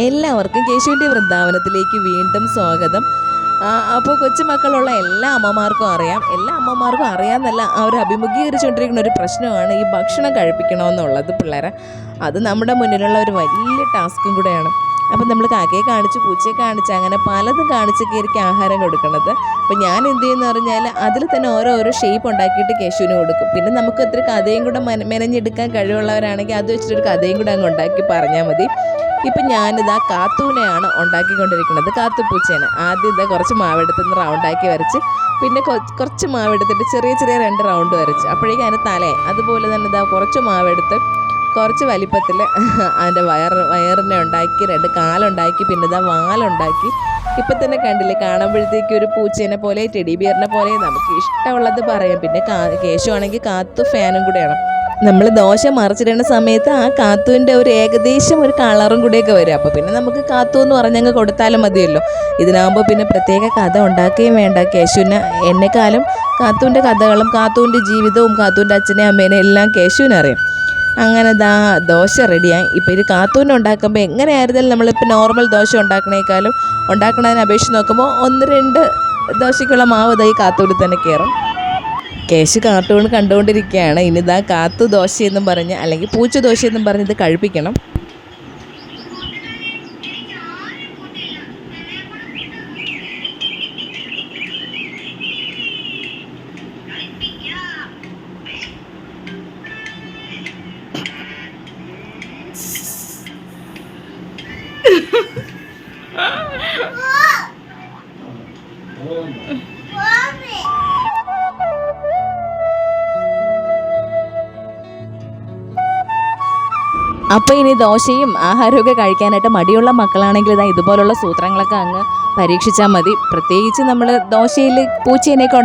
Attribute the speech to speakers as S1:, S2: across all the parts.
S1: എല്ലാവർക്കും കേശുവിൻ്റെ വൃന്ദാവനത്തിലേക്ക് വീണ്ടും സ്വാഗതം. അപ്പോൾ കൊച്ചുമക്കളുള്ള എല്ലാ അമ്മമാർക്കും അറിയാമെന്നല്ല, അവർ അഭിമുഖീകരിച്ചുകൊണ്ടിരിക്കുന്ന ഒരു പ്രശ്നമാണ് ഈ ഭക്ഷണം കഴിപ്പിക്കണമെന്നുള്ളത് പിള്ളേരെ. അത് നമ്മുടെ മുന്നിലുള്ള ഒരു വലിയ ടാസ്കും കൂടെയാണ്. അപ്പം നമ്മൾ കാക്കയെ കാണിച്ച് പൂച്ചയെ കാണിച്ച് അങ്ങനെ പലതും കാണിച്ചൊക്കെ ആയിരിക്കും ആഹാരം കൊടുക്കുന്നത്. അപ്പോൾ ഞാൻ എന്ത് ചെയ്യുമെന്ന് പറഞ്ഞാൽ അതിൽ തന്നെ ഓരോ ഷേപ്പ് ഉണ്ടാക്കിയിട്ട് കേശുവിന് കൊടുക്കും. പിന്നെ നമുക്ക് ഒത്തിരി കഥയും കൂടെ മെനഞ്ഞെടുക്കാൻ കഴിവുള്ളവരാണെങ്കിൽ അത് വെച്ചിട്ടൊരു കഥയും കൂടെ അങ്ങ് ഉണ്ടാക്കി പറഞ്ഞാൽ മതി. ഇപ്പം ഞാനിതാ കാത്തൂനെയാണ് ഉണ്ടാക്കിക്കൊണ്ടിരിക്കുന്നത്, കാത്തുപൂച്ചേനെ. ആദ്യം ഇതാ കുറച്ച് മാവെടുത്തുനിന്ന് റൗണ്ടാക്കി വരച്ച്, പിന്നെ കുറച്ച് മാവെടുത്തിട്ട് ചെറിയ 2 റൗണ്ട് വരച്ച്, അപ്പോഴേക്കും അതിൻ്റെ തലേ അതുപോലെ തന്നെ ഇതാ കുറച്ച് മാവെടുത്ത് കുറച്ച് വലിപ്പത്തിൽ അതിൻ്റെ വയറിനെ ഉണ്ടാക്കി, 2 കാലുണ്ടാക്കി, പിന്നെ ഇതാ വാലുണ്ടാക്കി. ഇപ്പം തന്നെ കണ്ടില്ലേ, കാണുമ്പോഴത്തേക്ക് ഒരു പൂച്ചേനെ പോലെ ടെഡി ബിയറിനെ പോലെ നമുക്ക് ഇഷ്ടമുള്ളത് പറയാം. പിന്നെ കേശു ആണെങ്കിൽ കാത്തു ഫാനും കൂടെയാണ്. നമ്മൾ ദോശ മറിച്ചിടുന്ന സമയത്ത് ആ കാത്തുവിൻ്റെ ഒരു ഏകദേശം ഒരു കളറും കൂടിയൊക്കെ വരും. അപ്പോൾ പിന്നെ നമുക്ക് കാത്തു എന്ന് പറഞ്ഞങ്ങ് കൊടുത്താലും മതിയല്ലോ. ഇതിനാകുമ്പോൾ പിന്നെ പ്രത്യേക കഥ ഉണ്ടാക്കുകയും വേണ്ട. കേശുവിന് എന്നെക്കാളും കാത്തുവിൻ്റെ കഥകളും കാത്തുവിൻ്റെ ജീവിതവും കാത്തുവിൻ്റെ അച്ഛനെയും അമ്മേനെ എല്ലാം കേശുവിനറിയാം. അങ്ങനെ ദോശ റെഡിയായി. ഇപ്പോൾ ഇത് കാത്തൂന് ഉണ്ടാക്കുമ്പോൾ എങ്ങനെയായിരുന്നാലും നമ്മളിപ്പോൾ നോർമൽ ദോശ ഉണ്ടാക്കണതിനെ അപേക്ഷിച്ച് നോക്കുമ്പോൾ 1-2 ദോശയ്ക്കുള്ള മാവ് ഈ കാത്തൂരിൽ തന്നെ കയറും. കേശു കാർട്ടൂൺ കണ്ടുകൊണ്ടിരിക്കുകയാണ്. ഇനിതാ കാത്തു ദോശയെന്നും പറഞ്ഞ്, അല്ലെങ്കിൽ പൂച്ച ദോശയെന്നും പറഞ്ഞ് ഇത് കഴിപ്പിക്കണം. അപ്പോൾ ഇനി ദോശയും ആഹാരമൊക്കെ കഴിക്കാനായിട്ട് മടിയുള്ള മക്കളാണെങ്കിൽ ഇതുപോലുള്ള സൂത്രങ്ങളൊക്കെ അങ്ങ് പരീക്ഷിച്ചാൽ മതി. പ്രത്യേകിച്ച് നമ്മൾ ദോശയിൽ പൂച്ചേനെയൊക്കെ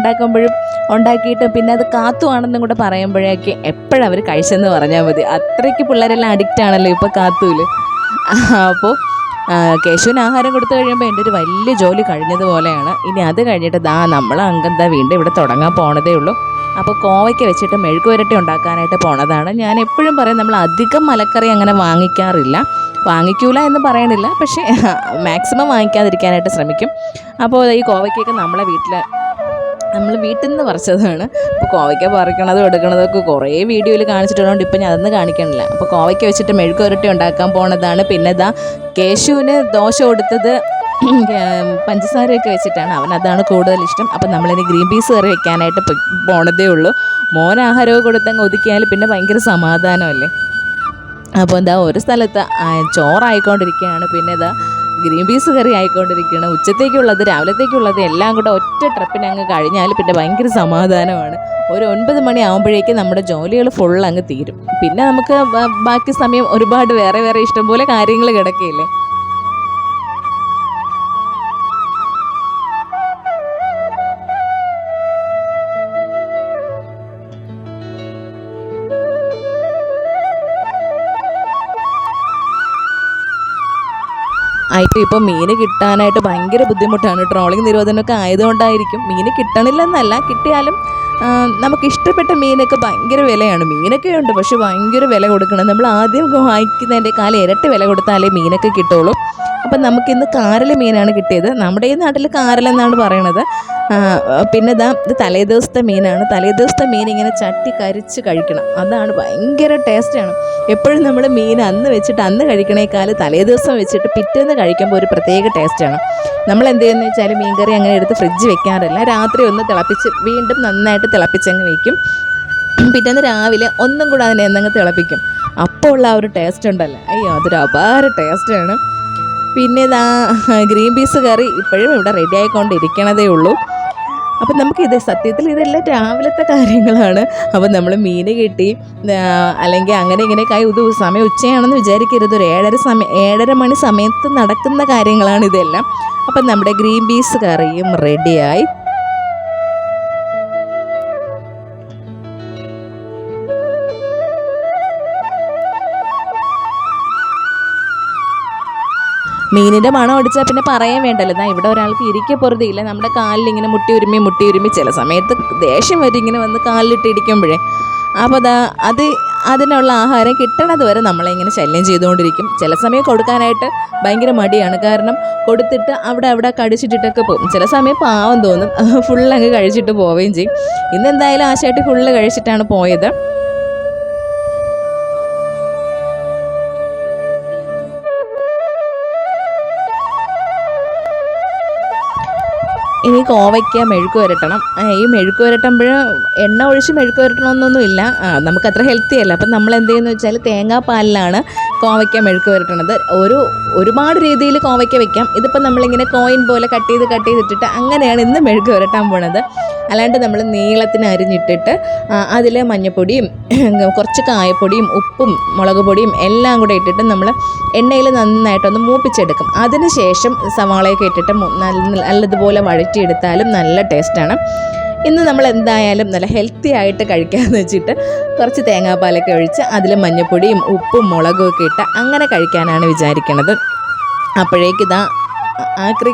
S1: ഉണ്ടാക്കിയിട്ട് പിന്നെ അത് കാത്തുവാണെന്നും കൂടെ പറയുമ്പോഴേക്ക് എപ്പോഴവർ കഴിച്ചെന്ന് പറഞ്ഞാൽ മതി. അത്രയ്ക്ക് പിള്ളേരെല്ലാം അഡിക്റ്റ് ആണല്ലോ ഇപ്പോൾ കാത്തുവിൽ. അപ്പോൾ കേശുവിന് ആഹാരം കൊടുത്തു കഴിയുമ്പോൾ എൻ്റെ ഒരു വലിയ ജോലി കഴിഞ്ഞതുപോലെയാണ്. ഇനി അത് കഴിഞ്ഞിട്ട് നമ്മൾ അംഗം വീണ്ടും ഇവിടെ തുടങ്ങാൻ പോണതേ ഉള്ളൂ. അപ്പോൾ കോവയ്ക്ക് വെച്ചിട്ട് മെഴുക്കുവരട്ടി ഉണ്ടാക്കാനായിട്ട് പോണതാണ്. ഞാൻ എപ്പോഴും പറയും, നമ്മൾ അധികം മലക്കറി അങ്ങനെ വാങ്ങിക്കൂല എന്ന് പറയണില്ല, പക്ഷേ മാക്സിമം വാങ്ങിക്കാതിരിക്കാനായിട്ട് ശ്രമിക്കും. അപ്പോൾ ഈ കോവയ്ക്കൊക്കെ നമ്മൾ വീട്ടിൽ നിന്ന് പറിച്ചതാണ്. അപ്പോൾ കോവയ്ക്ക പറിക്കണതും എടുക്കണതൊക്കെ കുറേ വീഡിയോയിൽ കാണിച്ചിട്ടുള്ളതുകൊണ്ട് ഇപ്പം ഞാൻ അതൊന്നും കാണിക്കണില്ല. അപ്പോൾ കോവയ്ക്ക വെച്ചിട്ട് മെഴുക്കുവരട്ടി ഉണ്ടാക്കാൻ പോണതാണ്. പിന്നെ കേശുവിന് ദോശ കൊടുത്തത് പഞ്ചസാരയൊക്കെ വെച്ചിട്ടാണ്, അതാണ് കൂടുതൽ ഇഷ്ടം. അപ്പം നമ്മളിനി ഗ്രീൻ പീസ് കറി വെക്കാനായിട്ട് പോണതേ ഉള്ളൂ. മോൻ ആഹാരമൊക്കെ കൊടുത്തങ്ങ് ഒതുക്കിയാൽ പിന്നെ ഭയങ്കര സമാധാനമല്ലേ. അപ്പോൾ ഒരു സ്ഥലത്ത് ചോറായിക്കൊണ്ടിരിക്കുകയാണ്, പിന്നെ ഗ്രീൻ പീസ് കറി ആയിക്കൊണ്ടിരിക്കുകയാണ്. ഉച്ചത്തേക്കുള്ളത് രാവിലത്തേക്കുള്ളത് എല്ലാം കൂടെ ഒറ്റ ട്രിപ്പിനങ്ങ് കഴിഞ്ഞാൽ പിന്നെ ഭയങ്കര സമാധാനമാണ്. ഒരു 9 മണി ആകുമ്പോഴേക്കും നമ്മുടെ ജോലികൾ ഫുൾ അങ്ങ് തീരും. പിന്നെ നമുക്ക് ബാക്കി സമയം ഒരുപാട് വേറെ ഇഷ്ടംപോലെ കാര്യങ്ങൾ കിടക്കുകയില്ലേ. ഇപ്പോൾ മീൻ കിട്ടാനായിട്ട് ഭയങ്കര ബുദ്ധിമുട്ടാണ്. ട്രോളിങ് നിരോധനമൊക്കെ ആയതുകൊണ്ടായിരിക്കും. മീൻ കിട്ടണില്ലെന്നല്ല, കിട്ടിയാലും നമുക്ക് ഇഷ്ടപ്പെട്ട മീനൊക്കെ ഭയങ്കര വിലയാണ്. മീനൊക്കെ ഉണ്ട്, പക്ഷെ ഭയങ്കര വില കൊടുക്കണം. നമ്മൾ ആദ്യം വാങ്ങിക്കുന്നതിൻ്റെക്കാളും ഇരട്ടി വില കൊടുത്താലേ മീനൊക്കെ കിട്ടുള്ളൂ. അപ്പം നമുക്കിന്ന് കാരൽ മീനാണ് കിട്ടിയത്. നമ്മുടെ ഈ നാട്ടിൽ കാരലെന്നാണ് പറയണത്. പിന്നെ ഇത് തലേദിവസത്തെ മീനാണ്. തലേദിവസത്തെ മീൻ ഇങ്ങനെ ചട്ടി കരിച്ച് കഴിക്കണം, അതാണ് ഭയങ്കര ടേസ്റ്റാണ്. എപ്പോഴും നമ്മൾ മീൻ അന്ന് വെച്ചിട്ട് അന്ന് കഴിക്കണേക്കാൾ തലേദിവസം വെച്ചിട്ട് പിറ്റേന്ന് കഴിക്കുമ്പോൾ ഒരു പ്രത്യേക ടേസ്റ്റാണ്. നമ്മൾ എന്ത് ചെയ്യുന്നത് വെച്ചാൽ മീൻകറി അങ്ങനെ എടുത്ത് ഫ്രിഡ്ജ് വെക്കാറില്ല. രാത്രി ഒന്ന് തിളപ്പിച്ച് വീണ്ടും നന്നായിട്ട് തിളപ്പിച്ചങ്ങ് വയ്ക്കും. പിറ്റേന്ന് രാവിലെ ഒന്നും കൂടെ അതിനെ എന്നങ്ങ് തിളപ്പിക്കും. അപ്പോൾ ഉള്ള ആ ഒരു ടേസ്റ്റ് ഉണ്ടല്ലോ, അയ്യോ അതൊരു അപാര ടേസ്റ്റാണ്. പിന്നെ ഗ്രീൻ പീസ് കറി ഇപ്പോഴും ഇവിടെ റെഡി ആയിക്കൊണ്ടിരിക്കണതേ ഉള്ളൂ. അപ്പം നമുക്കിത് സത്യത്തിൽ ഇതെല്ലാം രാവിലത്തെ കാര്യങ്ങളാണ്. അപ്പം നമ്മൾ മീൻ കിട്ടി അല്ലെങ്കിൽ അങ്ങനെ ഇങ്ങനെയൊക്കെ ഇത് സമയം ഉച്ചയാണെന്ന് വിചാരിക്കരുത്. ഒരു 7:30 മണി സമയത്ത് നടക്കുന്ന കാര്യങ്ങളാണ് ഇതെല്ലാം. അപ്പം നമ്മുടെ ഗ്രീൻ പീസ് കറിയും റെഡിയായി. മീനിൻ്റെ മണം അടിച്ചാൽ പിന്നെ പറയാൻ വേണ്ടല്ലോ. ഇവിടെ ഒരാൾക്ക് ഇരിക്കെ പൊറുതിയില്ല, നമ്മുടെ കാലിൽ ഇങ്ങനെ മുട്ടി ഉരുമി ചില സമയത്ത് ദേഷ്യം വരും ഇങ്ങനെ വന്ന് കാലിലിട്ട് ഇടിക്കുമ്പോഴേ. അപ്പോൾ അത് അതിനുള്ള ആഹാരം കിട്ടണത് വരെ നമ്മളെ ഇങ്ങനെ ശല്യം ചെയ്തുകൊണ്ടിരിക്കും. ചില സമയം കൊടുക്കാനായിട്ട് ഭയങ്കര മടിയാണ്. കാരണം കൊടുത്തിട്ട് അവിടെ കടിച്ചിട്ടിട്ടൊക്കെ പോകും. ചില സമയം പാവം തോന്നും, ഫുള്ളങ്ങ് കഴിച്ചിട്ട് പോവുകയും ചെയ്യും. ഇന്നെന്തായാലും ആശാട്ടി ഫുള്ള് കഴിച്ചിട്ടാണ് പോയത്. ഇനി കോവയ്ക്ക മെഴുക്ക് പുരട്ടണം. ഈ മെഴുക്ക് പുരട്ടുമ്പോൾ എണ്ണ ഒഴിച്ച് മെഴുക്ക് പുരട്ടണമെന്നൊന്നുമില്ല, നമുക്കത്ര ഹെൽത്തി അല്ല. അപ്പം നമ്മൾ എന്ത് ചെയ്യുന്നത് വെച്ചാൽ തേങ്ങാപ്പാലിലാണ് കോവയ്ക്ക മെഴുക്ക് പുരട്ടണത്. ഒരുപാട് രീതിയിൽ കോവയ്ക്ക വെക്കാം. ഇതിപ്പോൾ നമ്മളിങ്ങനെ കോയിൻ പോലെ കട്ട് ചെയ്തിട്ടിട്ട് അങ്ങനെയാണ് ഇന്ന് മെഴുക്ക് പുരട്ടാൻ പോണത്. അല്ലാണ്ട് നമ്മൾ നീളത്തിന് അരിഞ്ഞിട്ടിട്ട് അതിൽ മഞ്ഞൾപ്പൊടിയും കുറച്ച് കായപ്പൊടിയും ഉപ്പും മുളക് പൊടിയും എല്ലാം കൂടെ ഇട്ടിട്ട് നമ്മൾ എണ്ണയിൽ നന്നായിട്ടൊന്ന് മൂപ്പിച്ചെടുക്കും. അതിന് ശേഷം സവാളയൊക്കെ ഇട്ടിട്ട് നല്ലതുപോലെ വഴറ്റിയെടുത്താലും നല്ല ടേസ്റ്റാണ്. ഇന്ന് നമ്മൾ എന്തായാലും നല്ല ഹെൽത്തി ആയിട്ട് കഴിക്കാമെന്ന് വെച്ചിട്ട് കുറച്ച് തേങ്ങാപ്പാലൊക്കെ ഒഴിച്ച് അതിൽ മഞ്ഞൾപ്പൊടിയും ഉപ്പും മുളകും ഒക്കെ ഇട്ട് അങ്ങനെ കഴിക്കാനാണ് വിചാരിക്കുന്നത്. അപ്പോഴേക്കിതാ ആക്രി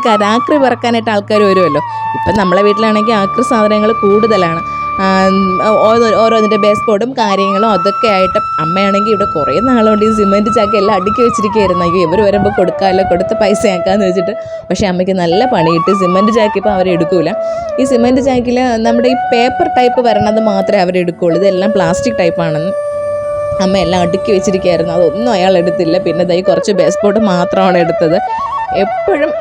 S1: പറക്കാനായിട്ട് ആൾക്കാർ വരുമല്ലോ. ഇപ്പം നമ്മളെ വീട്ടിലാണെങ്കിൽ ആക്രി സാധനങ്ങൾ കൂടുതലാണ്. ഓരോന്നിൻ്റെ ബേസ് ബോർഡും കാര്യങ്ങളും അതൊക്കെ ആയിട്ട് അമ്മയാണെങ്കിൽ ഇവിടെ കുറേ നാളുകൊണ്ട് ഈ സിമെൻറ്റ് ചാക്ക് എല്ലാം അടുക്കി വെച്ചിരിക്കുകയായിരുന്നു. അയ്യോ ഇവർ വരുമ്പോൾ കൊടുക്കാമല്ലോ, കൊടുത്ത് പൈസ ആക്കാമെന്ന് വെച്ചിട്ട്. പക്ഷേ അമ്മയ്ക്ക് നല്ല പണി കിട്ടി. സിമെൻറ്റ് ചാക്ക് ഇപ്പോൾ അവരെടുക്കൂല. ഈ സിമെൻറ്റ് ചാക്കിൽ നമ്മുടെ ഈ പേപ്പർ ടൈപ്പ് വരണത് മാത്രമേ അവരെടുക്കുകയുള്ളൂ. ഇതെല്ലാം പ്ലാസ്റ്റിക് ടൈപ്പാണെന്ന് അമ്മ എല്ലാം അടുക്കി വെച്ചിരിക്കുകയായിരുന്നു. അതൊന്നും അയാൾ എടുത്തില്ല. പിന്നെ ദൈ കുറച്ച് ബേസ് ബോർഡ് മാത്രമാണ് എടുത്തത്. എപ്പോഴും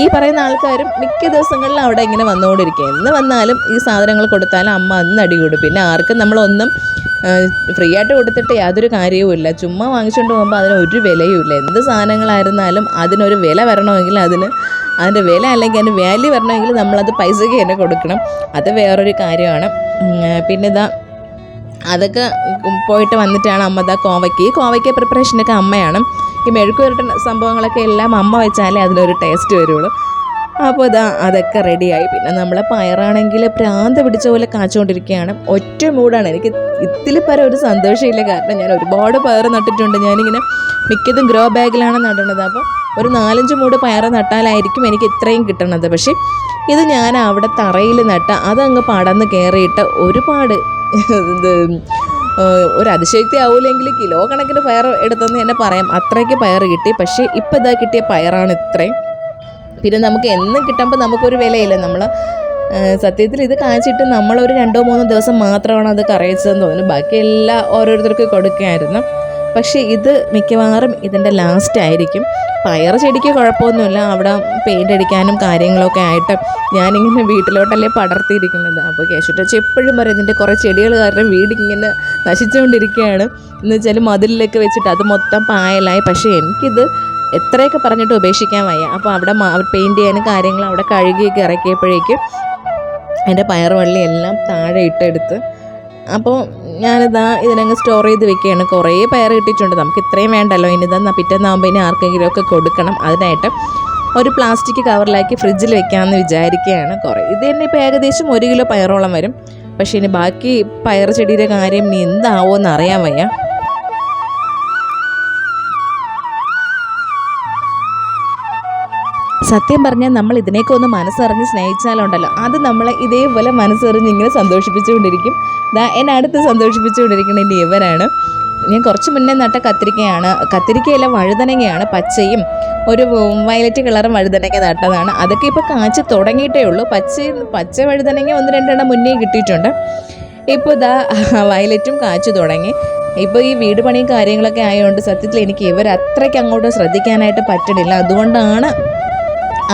S1: ഈ പറയുന്ന ആൾക്കാരും മിക്ക ദിവസങ്ങളിലും അവിടെ ഇങ്ങനെ വന്നുകൊണ്ടിരിക്കുക. എന്ന് വന്നാലും ഈ സാധനങ്ങൾ കൊടുത്താലും അമ്മ അന്ന് അടി കൂടും. പിന്നെ ആർക്കും നമ്മളൊന്നും ഫ്രീ ആയിട്ട് കൊടുത്തിട്ട് യാതൊരു കാര്യവുമില്ല. ചുമ്മാ വാങ്ങിച്ചുകൊണ്ട് പോകുമ്പോൾ അതിനൊരു വിലയുമില്ല. എന്ത് സാധനങ്ങളായിരുന്നാലും അതിനൊരു വില വരണമെങ്കിൽ അതിൻ്റെ വില അല്ലെങ്കിൽ അതിന് വാല്യൂ വരണമെങ്കിൽ നമ്മളത് പൈസയ്ക്ക് തന്നെ കൊടുക്കണം. അത് വേറൊരു കാര്യമാണ്. പിന്നെ അതൊക്കെ പോയിട്ട് വന്നിട്ടാണ് അമ്മ ഈ കോവയ്ക്ക പ്രിപ്പറേഷനൊക്കെ അമ്മയാണ്. ഈ മെഴുക്ക് പുരട്ടുന്ന സംഭവങ്ങളൊക്കെ എല്ലാം അമ്മ വെച്ചാലേ അതിനൊരു ടേസ്റ്റ് വരുള്ളൂ. അപ്പോൾ അതൊക്കെ റെഡിയായി. പിന്നെ നമ്മളെ പയറാണെങ്കിൽ പ്രാന്ത് പിടിച്ച പോലെ കാച്ചുകൊണ്ടിരിക്കുകയാണ്. ഒറ്റ മൂടാണ്. എനിക്ക് ഇതിൽ പരം ഒരു സന്തോഷമില്ല. കാരണം ഞാൻ ഒരുപാട് പയർ നട്ടിട്ടുണ്ട്. ഞാനിങ്ങനെ മിക്കതും ഗ്രോ ബാഗിലാണ് നടണത്. അപ്പോൾ ഒരു 4-5 മൂട് പയർ നട്ടാലായിരിക്കും എനിക്ക് ഇത്രയും കിട്ടണത്. പക്ഷേ ഇത് ഞാൻ അവിടെ തറയിൽ നട്ട അതങ്ങ് പടന്ന് കയറിയിട്ട് ഒരുപാട് ഒരു അതിശക്തി ആവില്ലെങ്കിൽ കിലോ കണക്കിന് പയർ എടുത്തെന്ന് തന്നെ പറയാം. അത്രയ്ക്ക് പയർ കിട്ടി. പക്ഷേ ഇപ്പം കിട്ടിയ പയറാണ് ഇത്രയും. പിന്നെ നമുക്ക് എന്നും കിട്ടുമ്പോൾ നമുക്കൊരു വിലയില്ല. നമ്മൾ സത്യത്തിൽ ഇത് കാച്ചിട്ട് നമ്മളൊരു 2-3 ദിവസം മാത്രമാണ് അത് കറിയിച്ചതെന്ന് തോന്നുന്നു. ബാക്കിയെല്ലാം ഓരോരുത്തർക്ക് കൊടുക്കുകയായിരുന്നു. പക്ഷേ ഇത് മിക്കവാറും ഇതിൻ്റെ ലാസ്റ്റ് ആയിരിക്കും. പയർ ചെടിക്ക് കുഴപ്പമൊന്നുമില്ല. അവിടെ പെയിൻ്റ് അടിക്കാനും കാര്യങ്ങളൊക്കെ ആയിട്ട് ഞാനിങ്ങനെ വീട്ടിലോട്ടല്ലേ പടർത്തിയിരിക്കുന്നത്. അപ്പോൾ കേശുട്ടച്ചി എപ്പോഴും പറയും ഇതിൻ്റെ കുറേ ചെടികൾ കാരണം വീടിങ്ങനെ നശിച്ചുകൊണ്ടിരിക്കുകയാണ് എന്ന് വെച്ചാൽ മതിലിലൊക്കെ വെച്ചിട്ട് അത് മൊത്തം പായലായി. പക്ഷേ എനിക്കിത് എത്രയൊക്കെ പറഞ്ഞിട്ട് ഉപേക്ഷിക്കാൻ വയ്യ. അപ്പോൾ അവിടെ പെയിൻറ്റ് ചെയ്യാനും കാര്യങ്ങളും അവിടെ കഴുകിയൊക്കെ ഇറക്കിയപ്പോഴേക്ക് എൻ്റെ പയറുവള്ളി എല്ലാം താഴെ ഇട്ടെടുത്ത്. അപ്പോൾ ഇതിനങ്ങ് സ്റ്റോർ ചെയ്ത് വെക്കുകയാണ്. കുറേ പയർ കിട്ടിയിട്ടുണ്ട്. നമുക്ക് ഇത്രയും വേണ്ടല്ലോ. പിറ്റേന്നാകുമ്പോൾ ഇനി ആർക്കെങ്കിലുമൊക്കെ കൊടുക്കണം. അതിനായിട്ട് ഒരു പ്ലാസ്റ്റിക് കവറിലാക്കി ഫ്രിഡ്ജിൽ വെക്കാമെന്ന് വിചാരിക്കുകയാണ്. ഇത് തന്നെ ഇപ്പോൾ ഏകദേശം 1 കിലോ പയറോളം വരും. പക്ഷേ ഇനി ബാക്കി പയർ ചെടിയുടെ കാര്യം ഇനി എന്താവോ എന്ന് അറിയാൻ വയ്യ. സത്യം പറഞ്ഞാൽ നമ്മൾ ഇതിനെയൊക്കെ ഒന്ന് മനസ്സറിഞ്ഞ് സ്നേഹിച്ചാലുണ്ടല്ലോ അത് നമ്മളെ ഇതേപോലെ മനസ്സറിഞ്ഞ് ഇങ്ങനെ സന്തോഷിപ്പിച്ചുകൊണ്ടിരിക്കും. എന്നെ അടുത്ത് സന്തോഷിപ്പിച്ചുകൊണ്ടിരിക്കുന്നത് ഇനി ഇവരാണ്. ഞാൻ കുറച്ച് മുന്നേ നട്ട കത്തിരിക്കയല്ല വഴുതനങ്ങയാണ്. പച്ചയും ഒരു വയലറ്റ് കളറും വഴുതനങ്ങ നട്ടതാണ്. അതൊക്കെ ഇപ്പോൾ കാച്ച് തുടങ്ങിയിട്ടേ ഉള്ളൂ. പച്ച വഴുതനങ്ങ 1-2 എണ്ണം മുന്നേ കിട്ടിയിട്ടുണ്ട്. ഇപ്പോൾ വയലറ്റും കാച്ചു തുടങ്ങി. ഇപ്പോൾ ഈ വീട് പണിയും കാര്യങ്ങളൊക്കെ ആയതുകൊണ്ട് സത്യത്തിൽ എനിക്ക് ഇവരത്രയ്ക്ക് അങ്ങോട്ട് ശ്രദ്ധിക്കാനായിട്ട് പറ്റണില്ല. അതുകൊണ്ടാണ്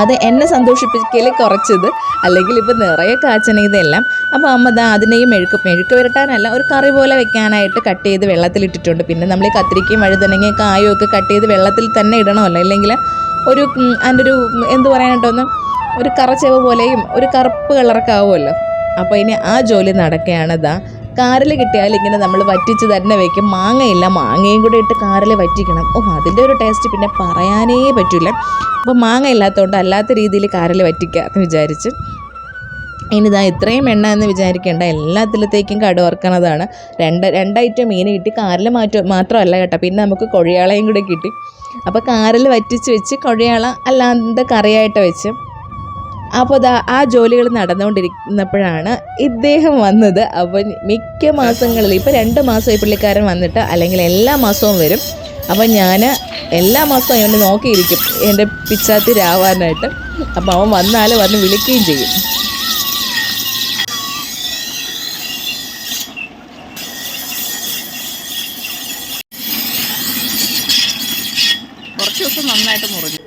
S1: അത് എന്നെ സന്തോഷിപ്പിക്കൽ കുറച്ചത്. അല്ലെങ്കിൽ ഇപ്പോൾ നിറയെ കാച്ചണ ഇതെല്ലാം. അപ്പോൾ അമ്മ അതിനെയും മെഴുക്ക് പുരട്ടാനല്ല ഒരു കറി പോലെ വെക്കാനായിട്ട് കട്ട് ചെയ്ത് വെള്ളത്തിലിട്ടിട്ടുണ്ട്. പിന്നെ നമ്മൾ ഈ കത്തിരിക്കയും വഴുതനങ്ങയും കായും ഒക്കെ കട്ട് ചെയ്ത് വെള്ളത്തിൽ തന്നെ ഇടണമല്ലോ. അല്ലെങ്കിൽ അതിൻ്റെ ഒരു എന്ത് പറയാനായിട്ടൊന്ന് ഒരു കറച്ചെവ് പോലെയും ഒരു കറുപ്പ് കളറൊക്കെ ആവുമല്ലോ. അപ്പോൾ ഇനി ആ ജോലി നടക്കുകയാണ്. കാറിൽ കിട്ടിയാൽ ഇങ്ങനെ നമ്മൾ വറ്റിച്ച് തന്നെ വെക്കും. മാങ്ങയും കൂടെ ഇട്ട് കാറിൽ വറ്റിക്കണം. അതിൻ്റെ ഒരു ടേസ്റ്റ് പിന്നെ പറയാനേ പറ്റില്ല. അപ്പോൾ മാങ്ങ ഇല്ലാത്തതുകൊണ്ട് അല്ലാത്ത രീതിയിൽ കാറിൽ വറ്റിക്കാമെന്ന് വിചാരിച്ച് ഇനി ഇത്രയും എണ്ണ എന്ന് വിചാരിക്കേണ്ട. എല്ലാത്തിലത്തേക്കും കടുവറക്കണതാണ്. രണ്ട് ഐറ്റം മീൻ കിട്ടി. കാറിൽ മാത്രമല്ല കേട്ടോ, പിന്നെ നമുക്ക് കൊഴിയാളയും കൂടെ കിട്ടി. അപ്പോൾ കാറിൽ വറ്റിച്ച് വെച്ച് കൊഴിയാള അല്ലാതെ കറിയായിട്ട് വെച്ച് അപ്പോൾ ആ ജോലികൾ നടന്നുകൊണ്ടിരിക്കുന്നപ്പോഴാണ് ഇദ്ദേഹം വന്നത്. അപ്പോൾ മിക്ക മാസങ്ങളിൽ ഇപ്പോൾ 2 മാസമായി പുള്ളിക്കാരൻ വന്നിട്ട്, അല്ലെങ്കിൽ എല്ലാ മാസവും വരും. അപ്പോൾ ഞാൻ എല്ലാ മാസവും അവനെ നോക്കിയിരിക്കും എൻ്റെ പിച്ചാത്തി രാവാനായിട്ട്. അപ്പോൾ അവൻ വന്നാൽ വന്ന് വിളിക്കുകയും ചെയ്യും.
S2: കുറച്ച് ദിവസം നന്നായിട്ട് മുറിഞ്ഞു.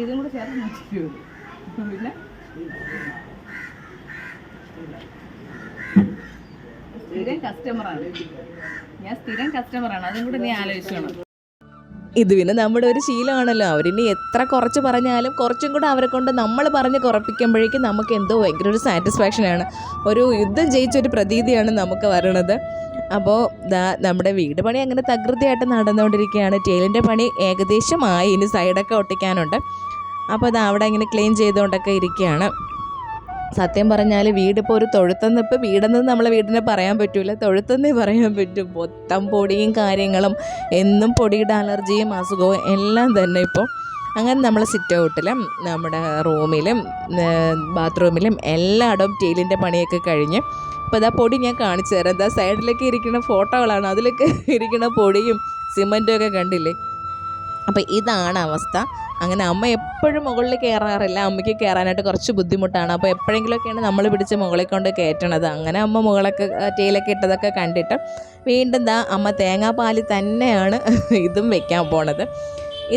S2: ഇതും കൂടെ ചേർത്ത് നോക്കിയോ? പിന്നെ സ്ഥിരം കസ്റ്റമറാണ് ഞാൻ, സ്ഥിരം കസ്റ്റമറാണ്. അതും കൂടെ നീ ആലോചിച്ചോണം.
S1: ഇത് പിന്നെ നമ്മുടെ ഒരു ശീലമാണല്ലോ. അവരിനി എത്ര കുറച്ച് പറഞ്ഞാലും കുറച്ചും കൂടെ അവരെ കൊണ്ട് നമ്മൾ പറഞ്ഞ് കുറപ്പിക്കുമ്പോഴേക്കും നമുക്ക് എന്തോ ഭയങ്കര ഒരു സാറ്റിസ്ഫാക്ഷനാണ്, ഒരു യുദ്ധം ജയിച്ചൊരു പ്രതീതിയാണ് നമുക്ക് വരണത്. അപ്പോൾ നമ്മുടെ വീട് പണി അങ്ങനെ തകൃതിയായിട്ട് നടന്നുകൊണ്ടിരിക്കുകയാണ്. ടൈലിൻ്റെ പണി ഏകദേശമായി, ഇനി സൈഡൊക്കെ ഒട്ടിക്കാനുണ്ട്. അപ്പോൾ അവിടെ ഇങ്ങനെ ക്ലീൻ ചെയ്തുകൊണ്ടൊക്കെ ഇരിക്കുകയാണ്. സത്യം പറഞ്ഞാൽ വീടിപ്പോൾ ഒരു തൊഴുത്തെന്ന്, ഇപ്പോൾ വീടെന്ന് നമ്മളെ വീടിനെ പറയാൻ പറ്റില്ല, തൊഴുത്തെന്നേ പറയാൻ പറ്റും. മൊത്തം പൊടിയും കാര്യങ്ങളും, എന്നും പൊടിയുടെ അലർജിയും അസുഖവും എല്ലാം തന്നെ ഇപ്പോൾ. അങ്ങനെ നമ്മൾ സിറ്റ് ഔട്ടിലും നമ്മുടെ റൂമിലും ബാത്റൂമിലും എല്ലായിടവും ടൈലിൻ്റെ പണിയൊക്കെ കഴിഞ്ഞ്. അപ്പോൾ ഇതാ പൊടി ഞാൻ കാണിച്ചു തരാം. എന്താ സൈഡിലൊക്കെ ഇരിക്കുന്ന ഫോട്ടോകളാണ്, അതിലൊക്കെ ഇരിക്കുന്ന പൊടിയും സിമൻറ്റും ഒക്കെ കണ്ടില്ലേ. അപ്പോൾ ഇതാണ് അവസ്ഥ. അങ്ങനെ അമ്മ എപ്പോഴും മുകളിൽ കയറാറില്ല, അമ്മയ്ക്ക് കയറാനായിട്ട് കുറച്ച് ബുദ്ധിമുട്ടാണ്. അപ്പോൾ എപ്പോഴെങ്കിലുമൊക്കെയാണ് നമ്മൾ പിടിച്ച് മുകളിൽ കൊണ്ട് കയറ്റണത്. അങ്ങനെ അമ്മ മുകളൊക്കെ ടൈലൊക്കെ ഇട്ടതൊക്കെ കണ്ടിട്ട് വീണ്ടും അമ്മ തേങ്ങാപ്പാലിൽ തന്നെയാണ് ഇതും വെക്കാൻ പോണത്.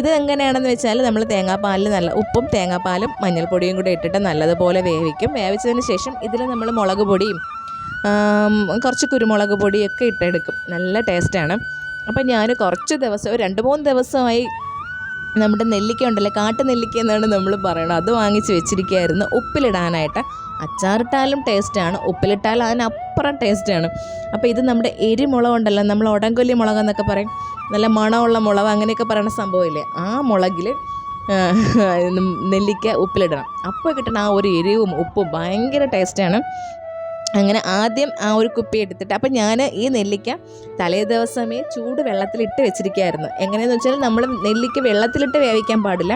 S1: ഇത് എങ്ങനെയാണെന്ന് വെച്ചാൽ നമ്മൾ തേങ്ങാപ്പാലിൽ നല്ല ഉപ്പും തേങ്ങാപ്പാലും മഞ്ഞൾപ്പൊടിയും കൂടെ ഇട്ടിട്ട് നല്ലതുപോലെ വേവിക്കും. വേവിച്ചതിന് ശേഷം ഇതിൽ നമ്മൾ മുളക് പൊടിയും കുറച്ച് കുരുമുളക് പൊടിയൊക്കെ ഇട്ടെടുക്കും. നല്ല ടേസ്റ്റാണ്. അപ്പം ഞാൻ കുറച്ച് ദിവസം, 2-3 ദിവസമായി നമ്മുടെ നെല്ലിക്ക ഉണ്ടല്ലോ, കാട്ടു നെല്ലിക്ക എന്നാണ് നമ്മൾ പറയണത്, അത് വാങ്ങിച്ച് വെച്ചിരിക്കുകയായിരുന്നു ഉപ്പിലിടാനായിട്ട്. അച്ചാറിട്ടാലും ടേസ്റ്റാണ്, ഉപ്പിലിട്ടാലും അതിനപ്പുറം ടേസ്റ്റാണ്. അപ്പോൾ ഇത് നമ്മുടെ എരിമുളക് ഉണ്ടല്ലോ, നമ്മൾ ഉടങ്കൊല്ലി മുളക് എന്നൊക്കെ പറയും, നല്ല മണമുള്ള മുളക് അങ്ങനെയൊക്കെ പറയുന്ന സംഭവമില്ലേ, ആ മുളകിൽ നെല്ലിക്ക ഉപ്പിലിടണം. അപ്പോൾ കിട്ടണം ആ ഒരു എരിവും ഉപ്പും ഭയങ്കര ടേസ്റ്റാണ്. അങ്ങനെ ആദ്യം ആ ഒരു കുപ്പി എടുത്തിട്ട്, അപ്പം ഞാൻ ഈ നെല്ലിക്ക തലേ ദിവസമേ ചൂട് വെള്ളത്തിലിട്ട് വെച്ചിരിക്കുകയായിരുന്നു. എങ്ങനെയെന്ന് വെച്ചാൽ നമ്മൾ നെല്ലിക്ക വെള്ളത്തിലിട്ട് വേവിക്കാൻ പാടില്ല.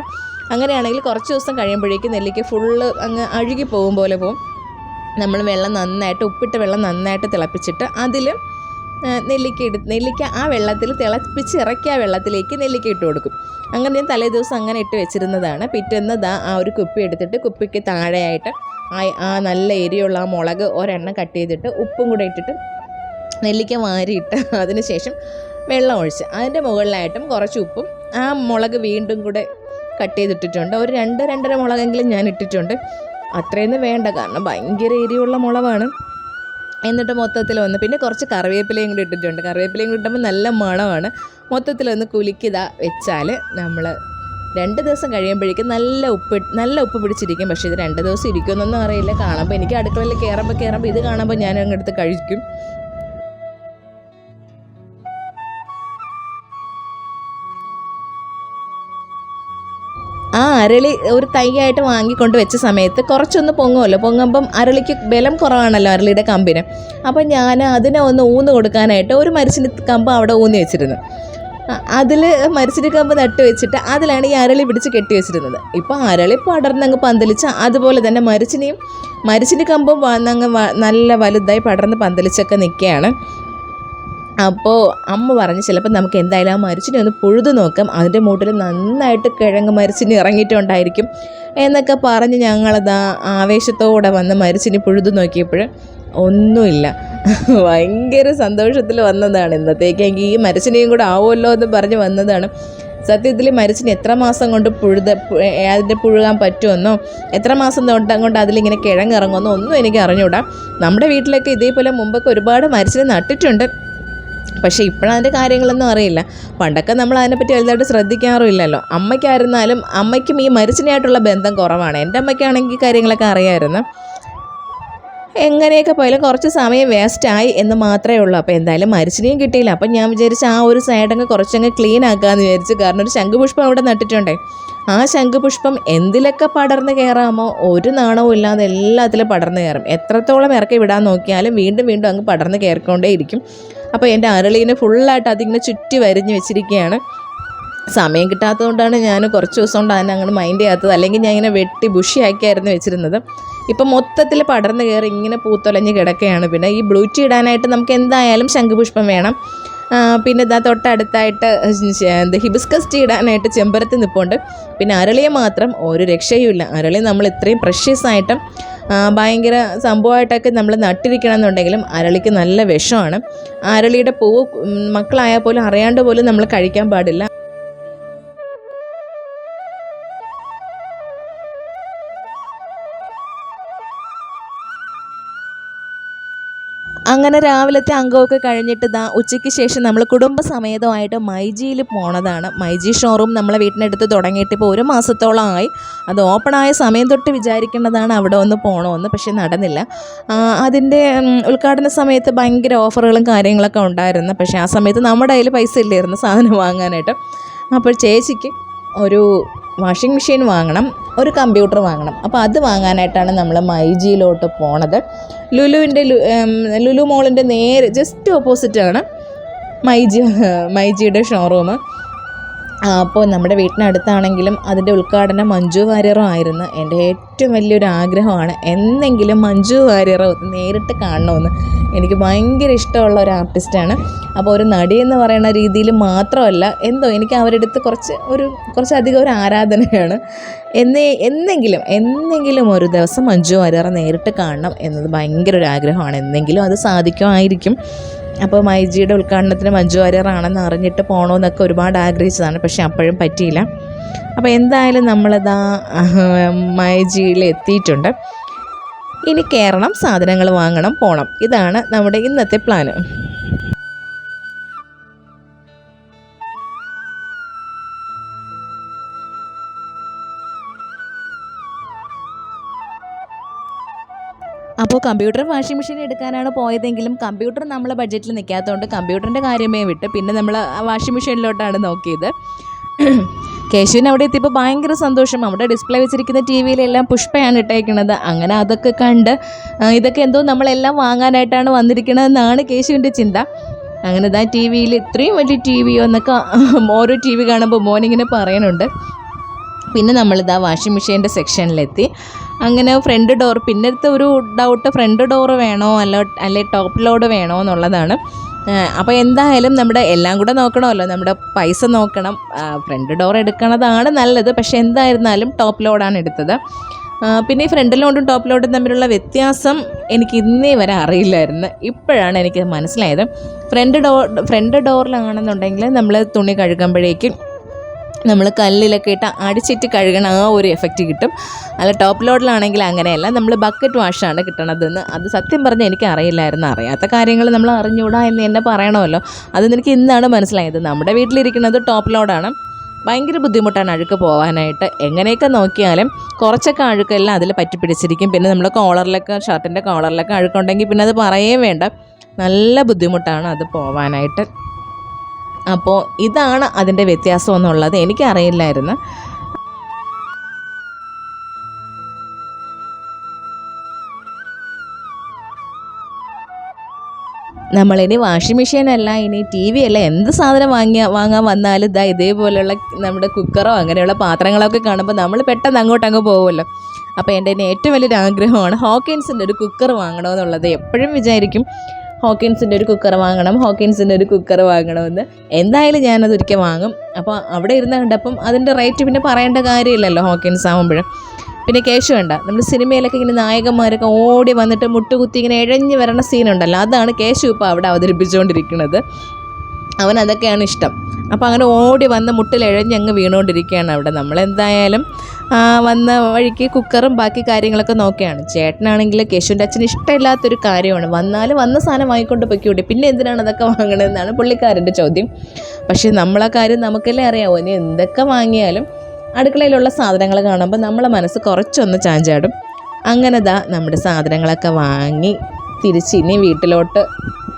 S1: അങ്ങനെയാണെങ്കിൽ കുറച്ച് ദിവസം കഴിയുമ്പോഴേക്കും നെല്ലിക്ക ഫുള്ള് അങ്ങ് അഴുകി പോകും പോലെ പോകും. നമ്മൾ വെള്ളം നന്നായിട്ട്, ഉപ്പിട്ട വെള്ളം നന്നായിട്ട് തിളപ്പിച്ചിട്ട് അതിൽ നെല്ലിക്ക ആ വെള്ളത്തിൽ തിളപ്പിച്ചിറക്കിയ വെള്ളത്തിലേക്ക് നെല്ലിക്ക ഇട്ട് കൊടുക്കും. അങ്ങനെ ഞാൻ തലേ ദിവസം അങ്ങനെ ഇട്ട് വെച്ചിരുന്നതാണ്. പിറ്റേന്ന് ആ ഒരു കുപ്പി എടുത്തിട്ട് കുപ്പിക്ക് താഴെയായിട്ട് ആ നല്ല എരിയുള്ള ആ മുളക് ഒരെണ്ണം കട്ട് ചെയ്തിട്ട് ഉപ്പും കൂടെ ഇട്ടിട്ട് നെല്ലിക്ക വാരിയിട്ട് അതിന് ശേഷം വെള്ളം ഒഴിച്ച് അതിൻ്റെ മുകളിലായിട്ടും കുറച്ച് ഉപ്പും ആ മുളക് വീണ്ടും കൂടെ കട്ട് ചെയ്തിട്ടിട്ടുണ്ട്. ഒരു 2-2.5 മുളകെങ്കിലും ഞാൻ ഇട്ടിട്ടുണ്ട്. അത്രയൊന്നും വേണ്ട, കാരണം ഭയങ്കര എരിയുള്ള മുളകാണ്. എന്നിട്ട് മൊത്തത്തിൽ ഒന്ന്, പിന്നെ കുറച്ച് കറിവേപ്പിലയും കൂടി ഇട്ടിട്ടുണ്ട്. കറിവേപ്പിലയും കൂടി ഇട്ടുമ്പോൾ നല്ല മണമാണ്. മൊത്തത്തിലൊന്ന് കുലുക്കിതാ വെച്ചാൽ നമ്മൾ 2 ദിവസം കഴിയുമ്പോഴേക്കും നല്ല ഉപ്പ് പിടിച്ചിരിക്കും. പക്ഷേ ഇത് 2 ദിവസം ഇരിക്കുമെന്നൊന്നും അറിയില്ല. കാണുമ്പോൾ എനിക്ക് അടുക്കളയിൽ കയറുമ്പോൾ ഇത് കാണുമ്പോൾ ഞാൻ അങ്ങെടുത്ത് കഴിക്കും. ആ അരളി ഒരു തൈയായിട്ട് വാങ്ങിക്കൊണ്ട് വെച്ച സമയത്ത് കുറച്ചൊന്ന് പൊങ്ങുമല്ലോ, പൊങ്ങുമ്പം അരളിക്ക് ബലം കുറവാണല്ലോ അരളിയുടെ കമ്പിന്. അപ്പം ഞാൻ അതിനെ ഒന്ന് ഊന്ന് കൊടുക്കാനായിട്ട് ഒരു മരിച്ചിന് കമ്പ് അവിടെ ഊന്നി വെച്ചിരുന്നു. അതിൽ മരിച്ചിന് കമ്പ് നട്ട് വെച്ചിട്ട് അതിലാണ് ഈ അരളി പിടിച്ച് കെട്ടി വെച്ചിരുന്നത്. ഇപ്പോൾ അരളി പടർന്നങ്ങ് പന്തലിച്ച്, അതുപോലെ തന്നെ മരിച്ചിന് കമ്പും അങ്ങ് നല്ല വലുതായി പടർന്ന് പന്തലിച്ചൊക്കെ നിൽക്കുകയാണ്. അപ്പോൾ അമ്മ പറഞ്ഞ് ചിലപ്പോൾ നമുക്ക് എന്തായാലും ആ മരിച്ചിനെ ഒന്ന് പുഴുതു നോക്കാം, അതിൻ്റെ മൂട്ടിൽ നന്നായിട്ട് കിഴങ്ങ് മരിച്ചിന് ഇറങ്ങിയിട്ടുണ്ടായിരിക്കും എന്നൊക്കെ പറഞ്ഞ് ഞങ്ങളത് ആവേശത്തോടെ വന്ന് മരിച്ചിന് പുഴുതു നോക്കിയപ്പോൾ ഒന്നുമില്ല. ഭയങ്കര സന്തോഷത്തിൽ വന്നതാണ്. ഇന്നത്തേക്കെങ്കിൽ ഈ മരിച്ചിനെയും കൂടെ ആവുമല്ലോ എന്ന് പറഞ്ഞ് വന്നതാണ്. സത്യത്തിൽ മരിച്ചിന് എത്ര മാസം കൊണ്ട് അതിൻ്റെ പുഴുകാൻ പറ്റുമെന്നോ എത്ര മാസം കൊണ്ട് അതിലിങ്ങനെ കിഴങ്ങിറങ്ങുമെന്നോ ഒന്നും എനിക്ക് അറിഞ്ഞൂടാ. നമ്മുടെ വീട്ടിലൊക്കെ ഇതേപോലെ മുമ്പൊക്കെ ഒരുപാട് മരിച്ചിനെ നട്ടിട്ടുണ്ട്. പക്ഷേ ഇപ്പോഴതിൻ്റെ കാര്യങ്ങളൊന്നും അറിയില്ല. പണ്ടൊക്കെ നമ്മൾ അതിനെപ്പറ്റി വലുതായിട്ട് ശ്രദ്ധിക്കാറുമില്ലല്ലോ. അമ്മയ്ക്കും ഈ മരിച്ചിനായിട്ടുള്ള ബന്ധം കുറവാണ്. എൻ്റെ അമ്മയ്ക്കാണെങ്കിൽ കാര്യങ്ങളൊക്കെ അറിയാമായിരുന്നു. എങ്ങനെയൊക്കെ പോയാലും കുറച്ച് സമയം വേസ്റ്റായി എന്ന് മാത്രമേ ഉള്ളൂ. അപ്പോൾ എന്തായാലും മരിച്ചിനെയും കിട്ടിയില്ല. അപ്പം ഞാൻ വിചാരിച്ചു ആ ഒരു സൈഡങ്ങ് കുറച്ചങ്ങ് ക്ലീൻ ആക്കാമെന്ന് വിചാരിച്ചു. കാരണം ഒരു ശംഖുപുഷ്പം അവിടെ നട്ടിട്ടുണ്ടേ. ആ ശംഖുപുഷ്പം എന്തിലൊക്കെ പടർന്ന് കയറാമോ ഒരു നാണവും ഇല്ലാതെ എല്ലാത്തിലും പടർന്ന് കയറും. എത്രത്തോളം ഇറക്കി വിടാൻ നോക്കിയാലും വീണ്ടും വീണ്ടും അങ്ങ് പടർന്ന് കയറിക്കൊണ്ടേ ഇരിക്കും. അപ്പോൾ എൻ്റെ അരളീനെ ഫുള്ളായിട്ട് അതിങ്ങനെ ചുറ്റി വരിഞ്ഞ് വെച്ചിരിക്കുകയാണ്. സമയം കിട്ടാത്തതുകൊണ്ടാണ് ഞാൻ കുറച്ച് ദിവസം കൊണ്ട് അതിനെ അങ്ങോട്ട് മൈൻഡ് ചെയ്യാത്തത്. അല്ലെങ്കിൽ ഞാൻ ഇങ്ങനെ വെട്ടി ബുഷിയാക്കിയായിരുന്നു വെച്ചിരുന്നത്. ഇപ്പം മൊത്തത്തിൽ പടർന്ന് കയറി ഇങ്ങനെ പൂത്തൊലഞ്ഞ് കിടക്കുകയാണ്. പിന്നെ ഈ ബ്ലൂ ടീ ഇടാനായിട്ട് നമുക്ക് എന്തായാലും ശംഖുപുഷ്പം വേണം. പിന്നെ ഇതാ തൊട്ടടുത്തായിട്ട് ഹിബിസ്കസ് ടീ ഇടാനായിട്ട് ചെമ്പരത്തി നിൽപ്പുണ്ട്. പിന്നെ അരളിയെ മാത്രം ഒരു രക്ഷയുമില്ല. അരളി നമ്മൾ ഇത്രയും പ്രഷ്യസ് ആയിട്ടും ഭയങ്കര സംഭവമായിട്ടൊക്കെ നമ്മൾ നട്ടിരിക്കണം എന്നുണ്ടെങ്കിലും അരളിക്ക് നല്ല വിഷമാണ്. അരളിയുടെ പൂവ് മക്കളായാൽ പോലും അറിയാണ്ട് പോലും നമ്മൾ കഴിക്കാൻ പാടില്ല. അങ്ങനെ രാവിലത്തെ അംഗമൊക്കെ കഴിഞ്ഞിട്ട് ഉച്ചയ്ക്ക് ശേഷം നമ്മൾ കുടുംബസമേതമായിട്ട് മൈജിയിൽ പോണതാണ്. മൈജി ഷോറൂം നമ്മളെ വീട്ടിനടുത്ത് തുടങ്ങിയിട്ട് ഇപ്പോൾ 1 മാസത്തോളമായി. അത് ഓപ്പണായ സമയം തൊട്ട് വിചാരിക്കേണ്ടതാണ് അവിടെ ഒന്ന് പോകണമെന്ന്, പക്ഷേ നടന്നില്ല. അതിൻ്റെ ഉദ്ഘാടന സമയത്ത് ഭയങ്കര ഓഫറുകളും കാര്യങ്ങളൊക്കെ ഉണ്ടായിരുന്നു. പക്ഷേ ആ സമയത്ത് നമ്മുടെ കയ്യിൽ പൈസ ഇല്ലായിരുന്നു സാധനം വാങ്ങാനായിട്ട്. അപ്പോൾ ചേച്ചിക്ക് ഒരു വാഷിംഗ് മെഷീൻ വാങ്ങണം, ഒരു കമ്പ്യൂട്ടർ വാങ്ങണം. അപ്പോൾ അത് വാങ്ങാനായിട്ടാണ് നമ്മൾ മൈജിയിലോട്ട് പോണത്. ലുലു മോളിൻ്റെ നേരെ ജസ്റ്റ് ഓപ്പോസിറ്റാണ് മൈജിയുടെ ഷോറൂം. അപ്പോൾ നമ്മുടെ വീട്ടിനടുത്താണെങ്കിലും അതിൻ്റെ ഉദ്ഘാടനം മഞ്ജു വാര്യറും ആയിരുന്നു. എൻ്റെ ഏറ്റവും വലിയൊരു ആഗ്രഹമാണ് എന്നെങ്കിലും മഞ്ജു വാര്യറെ നേരിട്ട് കാണണമെന്ന്. എനിക്ക് ഭയങ്കര ഇഷ്ടമുള്ള ഒരു ആർട്ടിസ്റ്റാണ്. അപ്പോൾ ഒരു നടി എന്ന് പറയുന്ന രീതിയിൽ മാത്രമല്ല, എന്തോ എനിക്ക് അവരുടെ അടുത്ത് കുറച്ചധികം ഒരു ആരാധനയാണ്. എന്നെങ്കിലും ഒരു ദിവസം മഞ്ജു വാര്യറെ നേരിട്ട് കാണണം എന്നത് ഭയങ്കര ഒരു ആഗ്രഹമാണ്. എന്നെങ്കിലും അത് സാധിക്കുമായിരിക്കും. അപ്പോൾ മൈജിയുടെ ഉദ്ഘാടനത്തിന് മഞ്ജു വാര്യറാണെന്ന് അറിഞ്ഞിട്ട് പോകണമെന്നൊക്കെ ഒരുപാട് ആഗ്രഹിച്ചതാണ്. പക്ഷേ അപ്പോഴും പറ്റിയില്ല. അപ്പോൾ എന്തായാലും നമ്മളിതാ മൈജിയിൽ എത്തിയിട്ടുണ്ട്. ഇനി കയറണം, സാധനങ്ങൾ വാങ്ങണം, പോകണം. ഇതാണ് നമ്മുടെ ഇന്നത്തെ പ്ലാന്. അപ്പോൾ കമ്പ്യൂട്ടർ വാഷിംഗ് മെഷീൻ എടുക്കാനാണ് പോയതെങ്കിലും കമ്പ്യൂട്ടർ നമ്മളെ ബഡ്ജറ്റിൽ നിൽക്കാത്തതുകൊണ്ട് കമ്പ്യൂട്ടറിൻ്റെ കാര്യമേ വിട്ട് പിന്നെ നമ്മൾ വാഷിംഗ് മെഷീനിലോട്ടാണ് നോക്കിയത്. കേശുവിന് അവിടെ എത്തിയപ്പോൾ ഭയങ്കര സന്തോഷം. അവിടെ ഡിസ്പ്ലേ വെച്ചിരിക്കുന്ന ടി വിയിലെല്ലാം പുഷ്പയാണ് ഇട്ടേക്കുന്നത്. അങ്ങനെ അതൊക്കെ കണ്ട് ഇതൊക്കെ എന്തോ നമ്മളെല്ലാം വാങ്ങാനായിട്ടാണ് വന്നിരിക്കണതെന്നാണ് കേശുവിൻ്റെ ചിന്ത. അങ്ങനെ ഇതാ ടി വിയിൽ ഇത്രയും വലിയ ടി വിയോ എന്നൊക്കെ ഓരോ ടി വി കാണുമ്പോൾ മോനിങ്ങനെ പറയുന്നുണ്ട്. പിന്നെ നമ്മളിതാ വാഷിംഗ് മെഷീൻ്റെ സെക്ഷനിലെത്തി. അങ്ങനെ ഫ്രണ്ട് ഡോർ, പിന്നത്തെ ഒരു ഡൗട്ട് ഫ്രണ്ട് ഡോറ് വേണോ അല്ലെ ടോപ്പ് ലോഡ് വേണോ എന്നുള്ളതാണ്. അപ്പോൾ എന്തായാലും നമ്മുടെ എല്ലാം കൂടെ നോക്കണമല്ലോ, നമ്മുടെ പൈസ നോക്കണം. ഫ്രണ്ട് ഡോർ എടുക്കണതാണ് നല്ലത്. പക്ഷേ എന്തായിരുന്നാലും ടോപ്പ് ലോഡാണ് എടുത്തത്. പിന്നെ ഈ ഫ്രണ്ട് ലോഡും ടോപ്പ് ലോഡും തമ്മിലുള്ള വ്യത്യാസം എനിക്ക് ഇന്നേ വരെ അറിയില്ലായിരുന്നു. ഇപ്പോഴാണ് എനിക്ക് മനസ്സിലായത്. ഫ്രണ്ട് ഡോറിലാണെന്നുണ്ടെങ്കിൽ നമ്മൾ തുണി കഴുകുമ്പോഴേക്കും നമ്മൾ കല്ലിലൊക്കെ ഇട്ട് അടിച്ചിട്ട് കഴുകണ ആ ഒരു എഫക്റ്റ് കിട്ടും. അല്ല ടോപ്പ് ലോഡിലാണെങ്കിൽ അങ്ങനെയല്ല, നമ്മൾ ബക്കറ്റ് വാഷാണ് കിട്ടണതെന്ന്. അത് സത്യം പറഞ്ഞാൽ എനിക്ക് അറിയില്ലായിരുന്നു. അറിയാത്ത കാര്യങ്ങൾ നമ്മൾ അറിഞ്ഞുകൂടാ എന്ന് എന്നെ പറയണമല്ലോ. അതെനിക്ക് ഇന്നാണ് മനസ്സിലായത്. നമ്മുടെ വീട്ടിലിരിക്കുന്നത് ടോപ്പ് ലോഡാണ്. ഭയങ്കര ബുദ്ധിമുട്ടാണ് അഴുക്ക് പോകാനായിട്ട്. എങ്ങനെയൊക്കെ നോക്കിയാലും കുറച്ചൊക്കെ അഴുക്കെല്ലാം അതിൽ പറ്റിപ്പിടിച്ചിരിക്കും. പിന്നെ നമ്മൾ ഷർട്ടിൻ്റെ കോളറിലൊക്കെ അഴുക്കുണ്ടെങ്കിൽ പിന്നെ അത് പറയേ വേണ്ട, നല്ല ബുദ്ധിമുട്ടാണ് അത് പോവാനായിട്ട്. അപ്പോൾ ഇതാണ് അതിൻ്റെ വ്യത്യാസം എന്നുള്ളത് എനിക്കറിയില്ലായിരുന്നു. നമ്മളിനി വാഷിംഗ് മെഷീനല്ല, ഇനി ടി വി അല്ല, എന്ത് സാധനം വാങ്ങാൻ വന്നാലും ഇതേപോലെയുള്ള നമ്മുടെ കുക്കറോ അങ്ങനെയുള്ള പാത്രങ്ങളൊക്കെ കാണുമ്പോൾ നമ്മൾ പെട്ടെന്ന് അങ്ങോട്ടങ്ങ് പോകുമല്ലോ. അപ്പോൾ എൻ്റെ ഏറ്റവും വലിയൊരു ആഗ്രഹമാണ് ഹോക്കിൻസിൻ്റെ ഒരു കുക്കർ വാങ്ങണമെന്നുള്ളത്. എപ്പോഴും വിചാരിക്കും ഹോക്കിൻസിൻ്റെ ഒരു കുക്കർ വാങ്ങണമെന്ന്. എന്തായാലും ഞാനതൊരിക്കൽ വാങ്ങും. അപ്പോൾ അവിടെ ഇരുന്ന് കണ്ടപ്പം അതിൻ്റെ റേറ്റ് പിന്നെ പറയേണ്ട കാര്യമില്ലല്ലോ ഹോക്കിൻസ് ആകുമ്പോഴും. പിന്നെ കേശു വേണ്ട, നമ്മൾ സിനിമയിലൊക്കെ ഇങ്ങനെ നായകന്മാരൊക്കെ ഓടി വന്നിട്ട് മുട്ടുകുത്തി ഇങ്ങനെ ഇഴഞ്ഞ് വരണ സീനുണ്ടല്ലോ, അതാണ് കേശു ഇപ്പോൾ അവിടെ അവതരിപ്പിച്ചുകൊണ്ടിരിക്കുന്നത്. അവനതൊക്കെയാണ് ഇഷ്ടം. അപ്പോൾ അങ്ങനെ ഓടി വന്ന് മുട്ടിലിഴഞ്ഞ് അങ്ങ് വീണുകൊണ്ടിരിക്കുകയാണ് അവിടെ. നമ്മളെന്തായാലും വന്ന വഴിക്ക് കുക്കറും ബാക്കി കാര്യങ്ങളൊക്കെ നോക്കുകയാണ്. ചേട്ടനാണെങ്കിൽ കേശുവിൻ്റെ അച്ഛന് ഇഷ്ടമില്ലാത്തൊരു കാര്യമാണ്, വന്ന സാധനം വാങ്ങിക്കൊണ്ട് പൊയ്ക്കൂടെ, പിന്നെ എന്തിനാണ് അതൊക്കെ വാങ്ങണമെന്നാണ് പുള്ളിക്കാരൻ്റെ ചോദ്യം. പക്ഷേ നമ്മളെ കാര്യം നമുക്കല്ലേ അറിയാമോ, ഇനി എന്തൊക്കെ വാങ്ങിയാലും അടുക്കളയിലുള്ള സാധനങ്ങൾ കാണുമ്പോൾ നമ്മളെ മനസ്സ് കുറച്ചൊന്ന് ചാഞ്ചാടും. അങ്ങനെ നമ്മുടെ സാധനങ്ങളൊക്കെ വാങ്ങി തിരിച്ച് ഇനി വീട്ടിലോട്ട്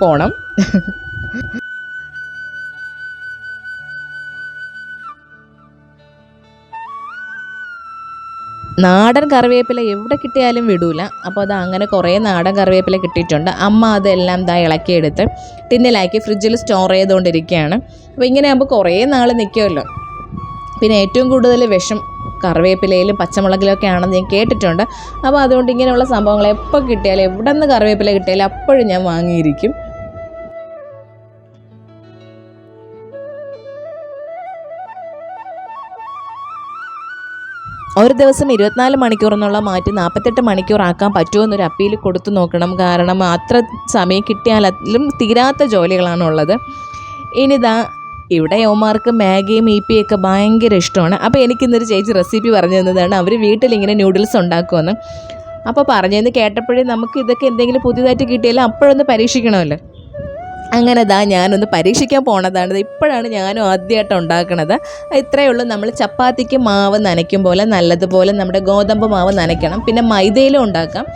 S1: പോകണം. നാടൻ കറിവേപ്പില എവിടെ കിട്ടിയാലും വിടൂല. അപ്പോൾ അങ്ങനെ കുറേ നാടൻ കറിവേപ്പില കിട്ടിയിട്ടുണ്ട്. അമ്മ അതെല്ലാം ഇളക്കിയെടുത്ത് ടിന്നിലാക്കി ഫ്രിഡ്ജിൽ സ്റ്റോർ ചെയ്തുകൊണ്ടിരിക്കുകയാണ്. അപ്പോൾ ഇങ്ങനെ ആകുമ്പോൾ കുറേ നാൾ നിൽക്കുമല്ലോ. പിന്നെ ഏറ്റവും കൂടുതൽ വിഷം കറിവേപ്പിലയിലും പച്ചമുളകിലൊക്കെ ആണെന്ന് ഞാൻ കേട്ടിട്ടുണ്ട്. അപ്പോൾ അതുകൊണ്ട് ഇങ്ങനെയുള്ള സംഭവങ്ങൾ എപ്പോൾ കിട്ടിയാലും എവിടെ നിന്ന് കറിവേപ്പില കിട്ടിയാലും അപ്പോഴും ഞാൻ വാങ്ങിയിരിക്കും. ഒരു ദിവസം 24 മണിക്കൂർ എന്നുള്ള മാറ്റി 48 മണിക്കൂറാക്കാൻ പറ്റുമോ എന്നൊരു അപ്പീൽ കൊടുത്തു നോക്കണം. കാരണം അത്ര സമയം കിട്ടിയാലും തീരാത്ത ജോലികളാണുള്ളത്. ഇനിതാ ഇവിടെ യോമാർക്ക് മാഗിയും ഈപ്പിയൊക്കെ ഭയങ്കര ഇഷ്ടമാണ്. അപ്പോൾ എനിക്കിന്നൊരു ചേച്ചി റെസിപ്പി പറഞ്ഞു തന്നതാണ്. അവർ വീട്ടിലിങ്ങനെ നൂഡിൽസ് ഉണ്ടാക്കുമെന്ന്. അപ്പോൾ പറഞ്ഞതെന്ന് കേട്ടപ്പോഴേ നമുക്ക് ഇതൊക്കെ എന്തെങ്കിലും പുതിയതായിട്ട് കിട്ടിയാലും അപ്പോഴൊന്ന് പരീക്ഷിക്കണമല്ലോ. അങ്ങനെ ഞാനൊന്ന് പരീക്ഷിക്കാൻ പോണതാണ്. ഇപ്പോഴാണ് ഞാനും ആദ്യമായിട്ട് ഉണ്ടാക്കണത്. ഇത്രയേ ഉള്ളൂ. നമ്മൾ ചപ്പാത്തിക്ക് മാവ് നനയ്ക്കും പോലെ നല്ലതുപോലെ നമ്മുടെ ഗോതമ്പ് മാവ് നനയ്ക്കണം. പിന്നെ മൈദയിലും ഉണ്ടാക്കാം.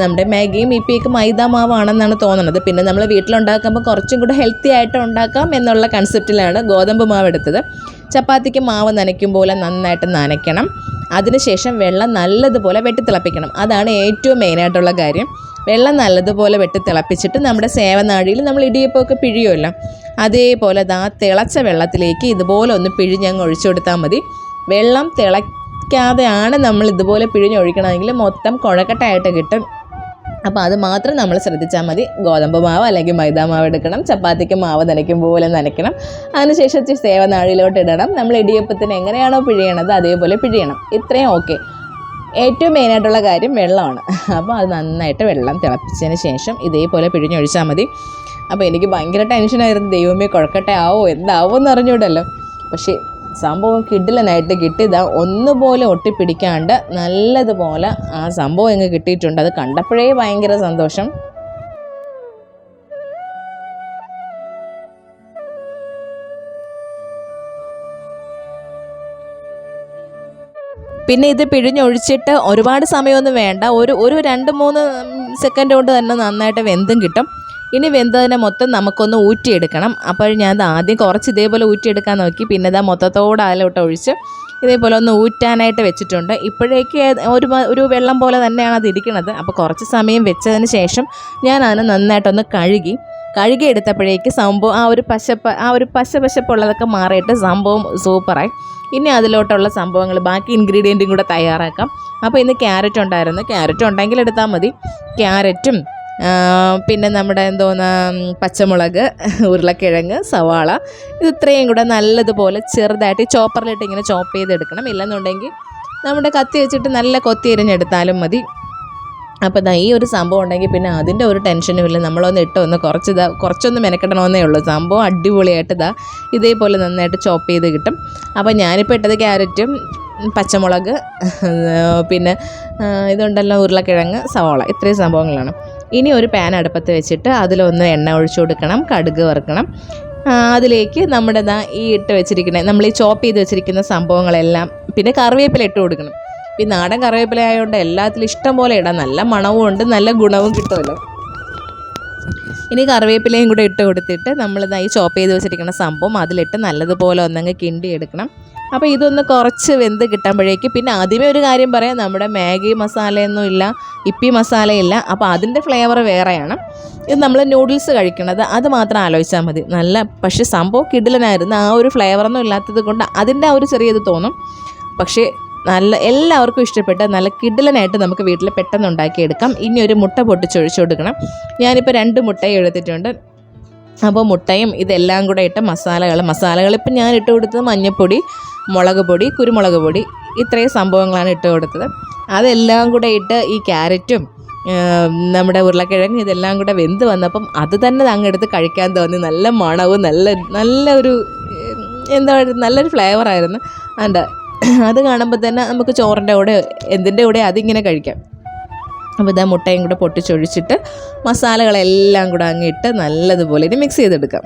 S1: നമ്മുടെ മാഗിയും ഇപ്പിയൊക്കെ മൈദ മാവാണെന്നാണ് തോന്നുന്നത്. പിന്നെ നമ്മൾ വീട്ടിലുണ്ടാക്കുമ്പോൾ കുറച്ചും കൂടെ ഹെൽത്തി ആയിട്ട് ഉണ്ടാക്കാം എന്നുള്ള കൺസെപ്റ്റിലാണ് ഗോതമ്പ് മാവ് എടുത്തത്. ചപ്പാത്തിക്ക് മാവ് നനയ്ക്കും പോലെ നന്നായിട്ട് നനയ്ക്കണം. അതിനുശേഷം വെള്ളം നല്ലതുപോലെ വെട്ടിത്തിളപ്പിക്കണം. അതാണ് ഏറ്റവും മെയിനായിട്ടുള്ള കാര്യം. വെള്ളം നല്ലതുപോലെ വെട്ടിത്തിളപ്പിച്ചിട്ട് നമ്മുടെ സേവനാഴിയിൽ നമ്മൾ ഇടിയപ്പമൊക്കെ പിഴിയുമല്ലോ, അതേപോലെ തിളച്ച വെള്ളത്തിലേക്ക് ഇതുപോലെ ഒന്ന് പിഴിഞ്ഞങ്ങ് ഒഴിച്ചു കൊടുത്താൽ മതി. വെള്ളം തിളയ്ക്കാതെയാണ് നമ്മൾ ഇതുപോലെ പിഴിഞ്ഞൊഴിക്കണമെങ്കിൽ മൊത്തം കുഴക്കട്ടായിട്ട് കിട്ടും. അപ്പോൾ അത് മാത്രം നമ്മൾ ശ്രദ്ധിച്ചാൽ മതി. ഗോതമ്പ് മാവ് അല്ലെങ്കിൽ മൈദ മാവ് എടുക്കണം. ചപ്പാത്തിക്ക് മാവ് നനയ്ക്കും പോലെ നനയ്ക്കണം. അതിനുശേഷം സേവനാഴിയിലോട്ട് ഇടണം. നമ്മൾ ഇടിയപ്പത്തിന് എങ്ങനെയാണോ പിഴിയണത് അതേപോലെ പിഴിയണം. ഇത്രയും ഓക്കെ. ഏറ്റവും മെയിനായിട്ടുള്ള കാര്യം വെള്ളമാണ്. അപ്പോൾ അത് നന്നായിട്ട് വെള്ളം തിളപ്പിച്ചതിന് ശേഷം ഇതേപോലെ പിഴിഞ്ഞൊഴിച്ചാൽ മതി. അപ്പോൾ എനിക്ക് ഭയങ്കര ടെൻഷനായിരുന്നു. ദൈവമേ കുഴക്കട്ടെ ആവോ എന്താവോ എന്ന് അറിഞ്ഞൂടല്ലോ. പക്ഷേ സംഭവം കിടിലനായിട്ട് കിട്ടി. ഒന്നുപോലെ ഒട്ടിപ്പിടിക്കാണ്ട് നല്ലതുപോലെ ആ സംഭവം ഇങ്ങ് കിട്ടിയിട്ടുണ്ട്. അത് കണ്ടപ്പോഴേ ഭയങ്കര സന്തോഷം. പിന്നെ ഇത് പിഴിഞ്ഞൊഴിച്ചിട്ട് ഒരുപാട് സമയമൊന്നും വേണ്ട. ഒരു 2-3 സെക്കൻഡ് കൊണ്ട് തന്നെ നന്നായിട്ട് വെന്തും കിട്ടും. ഇനി വെന്തതിനെ മൊത്തം നമുക്കൊന്ന് ഊറ്റിയെടുക്കണം. അപ്പോൾ ഞാൻ ആദ്യം കുറച്ച് ഇതേപോലെ ഊറ്റിയെടുക്കാൻ നോക്കി. പിന്നെ മൊത്തത്തോടെ അതിലോട്ട് ഒഴിച്ച് ഇതേപോലെ ഒന്ന് ഊറ്റാനായിട്ട് വെച്ചിട്ടുണ്ട്. ഇപ്പോഴേക്ക് ഒരു വെള്ളം പോലെ തന്നെയാണ് അത് ഇരിക്കുന്നത്. അപ്പോൾ കുറച്ച് സമയം വെച്ചതിന് ശേഷം ഞാൻ അതിനെ നന്നായിട്ടൊന്ന് കഴുകി എടുത്തപ്പോഴേക്ക് സംഭവം ആ ഒരു പശപ്പുള്ളതൊക്കെ മാറിയിട്ട് സംഭവം സൂപ്പറായി. ഇനി അതിലോട്ടുള്ള സംഭവങ്ങൾ ബാക്കി ഇൻഗ്രീഡിയൻറ്റും കൂടെ തയ്യാറാക്കാം. അപ്പോൾ ഇന്ന് ക്യാരറ്റ് ഉണ്ടായിരുന്നു. ക്യാരറ്റ് ഉണ്ടെങ്കിൽ എടുത്താൽ മതി. ക്യാരറ്റും പിന്നെ നമ്മുടെ പച്ചമുളക്, ഉരുളക്കിഴങ്ങ്, സവാള, ഇത് ഇത്രയും കൂടെ നല്ലതുപോലെ ചെറുതായിട്ട് ചോപ്പറിലിട്ട് ഇങ്ങനെ ചോപ്പ് ചെയ്തെടുക്കണം. ഇല്ലെന്നുണ്ടെങ്കിൽ നമ്മുടെ കത്തി വെച്ചിട്ട് നല്ല കൊത്തി എരിഞ്ഞെടുത്താലും മതി. അപ്പോൾ ഈ ഒരു സംഭവം ഉണ്ടെങ്കിൽ പിന്നെ അതിൻ്റെ ഒരു ടെൻഷനും ഇല്ല. നമ്മളൊന്ന് കുറച്ചൊന്ന് മെനക്കെടണമെന്നേ ഉള്ളൂ. സംഭവം അടിപൊളിയായിട്ട് ഇതേപോലെ നന്നായിട്ട് ചോപ്പ് ചെയ്ത് കിട്ടും. അപ്പോൾ ഞാനിപ്പോൾ ഇട്ടത് ക്യാരറ്റും പച്ചമുളക്, പിന്നെ ഇതുണ്ടല്ലോ ഉരുളക്കിഴങ്ങ്, സവാള, ഇത്രയും സംഭവങ്ങളാണ്. ഇനി ഒരു പാൻ അടുപ്പത്ത് വെച്ചിട്ട് അതിലൊന്ന് എണ്ണ ഒഴിച്ചു കൊടുക്കണം. കടുക് വറുക്കണം. അതിലേക്ക് നമ്മുടെ ഈ നമ്മൾ ഈ ചോപ്പ് ചെയ്ത് വെച്ചിരിക്കുന്ന സംഭവങ്ങളെല്ലാം, പിന്നെ കറിവേപ്പില ഇട്ട് കൊടുക്കണം. ഈ നാടൻ കറിവേപ്പില ആയതുകൊണ്ട് എല്ലാത്തിലും ഇഷ്ടം പോലെ ഇടാം. നല്ല മണവും ഉണ്ട്, നല്ല ഗുണവും കിട്ടുമല്ലോ. ഇനി കറിവേപ്പിലയും കൂടെ ഇട്ട് കൊടുത്തിട്ട് നമ്മൾ ഈ ചോപ്പ് ചെയ്ത് വെച്ചിരിക്കുന്ന സംഭവം അതിലിട്ട് നല്ലതുപോലെ ഒന്നങ്ങ് കിണ്ടി എടുക്കണം. അപ്പോൾ ഇതൊന്ന് കുറച്ച് വെന്ത് കിട്ടുമ്പോഴേക്ക്, പിന്നെ ആദ്യമേ ഒരു കാര്യം പറയാം, നമ്മുടെ മാഗി മസാലയൊന്നും ഇല്ല, ഇപ്പി മസാലയില്ല. അപ്പോൾ അതിൻ്റെ ഫ്ലേവർ വേറെയാണ്. ഇത് നമ്മൾ നൂഡിൽസ് കഴിക്കണത് അത് മാത്രം ആലോചിച്ചാൽ മതി. പക്ഷേ സംഭവം കിടിലനായിരുന്നു. ആ ഒരു ഫ്ലേവറൊന്നും ഇല്ലാത്തത് കൊണ്ട് അതിൻ്റെ ആ ഒരു ചെറിയത് തോന്നും. പക്ഷേ എല്ലാവർക്കും ഇഷ്ടപ്പെട്ട് നല്ല കിടിലനായിട്ട് നമുക്ക് വീട്ടിൽ പെട്ടെന്ന് ഉണ്ടാക്കിയെടുക്കാം. ഇനി ഒരു മുട്ട പൊട്ടിച്ചൊഴിച്ചു കൊടുക്കണം. ഞാനിപ്പോൾ 2 മുട്ടയും എടുത്തിട്ടുണ്ട്. അപ്പോൾ മുട്ടയും ഇതെല്ലാം കൂടെ ഇട്ട് മസാലകൾ ഇപ്പം ഞാൻ ഇട്ട് കൊടുത്തത് മഞ്ഞൾപ്പൊടി, മുളക് പൊടി, കുരുമുളക് പൊടി, ഇത്രയും സംഭവങ്ങളാണ് ഇട്ട് കൊടുത്തത്. അതെല്ലാം കൂടെ ഇട്ട് ഈ ക്യാരറ്റും നമ്മുടെ ഉരുളക്കിഴങ്ങ് ഇതെല്ലാം കൂടെ വെന്ത് വന്നപ്പം അത് തന്നെ അങ്ങെടുത്ത് കഴിക്കാൻ തോന്നി. നല്ല മണവും നല്ലൊരു നല്ലൊരു ഫ്ലേവറായിരുന്നു. അത് കാണുമ്പോൾ തന്നെ നമുക്ക് ചോറിൻ്റെ കൂടെ എന്തിൻ്റെ കൂടെ അതിങ്ങനെ കഴിക്കാം. അപ്പോൾ മുട്ടയും കൂടെ പൊട്ടിച്ചൊഴിച്ചിട്ട് മസാലകളെല്ലാം കൂടെ അങ്ങിട്ട് നല്ലതുപോലെ ഇനി മിക്സ് ചെയ്തെടുക്കാം.